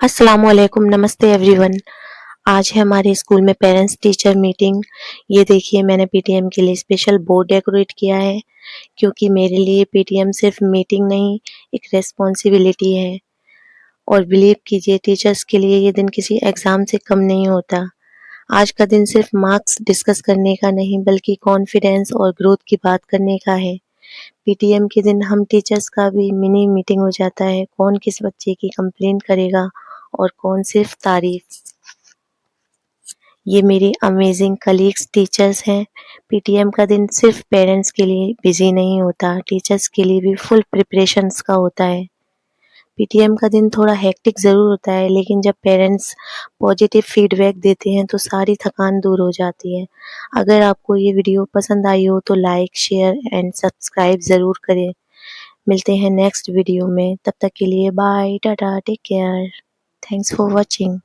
अस्सलामुअलैकुम, नमस्ते एवरीवन। आज है हमारे स्कूल में पेरेंट्स टीचर मीटिंग। ये देखिए मैंने पीटीएम के लिए स्पेशल बोर्ड डेकोरेट किया है क्योंकि मेरे लिए पीटीएम सिर्फ मीटिंग नहीं, एक रिस्पॉन्सिबिलिटी है। और बिलीव कीजिए टीचर्स के लिए ये दिन किसी एग्ज़ाम से कम नहीं होता। आज का दिन सिर्फ मार्क्स डिस्कस करने का नहीं बल्कि कॉन्फिडेंस और ग्रोथ की बात करने का है। पीटीएम के दिन हम टीचर्स का भी मिनी मीटिंग हो जाता है, कौन किस बच्चे की कंप्लेंट करेगा और कौन सिर्फ तारीफ। ये मेरी अमेजिंग कलीग्स टीचर्स हैं। पीटीएम का दिन सिर्फ पेरेंट्स के लिए बिजी नहीं होता, टीचर्स के लिए भी फुल प्रिपरेशंस का होता है। पीटीएम का दिन थोड़ा हेक्टिक ज़रूर होता है, लेकिन जब पेरेंट्स पॉजिटिव फीडबैक देते हैं तो सारी थकान दूर हो जाती है। अगर आपको ये वीडियो पसंद आई हो तो लाइक, शेयर एंड सब्सक्राइब ज़रूर करें। मिलते हैं नेक्स्ट वीडियो में, तब तक के लिए bye, tata, take care, thanks for watching.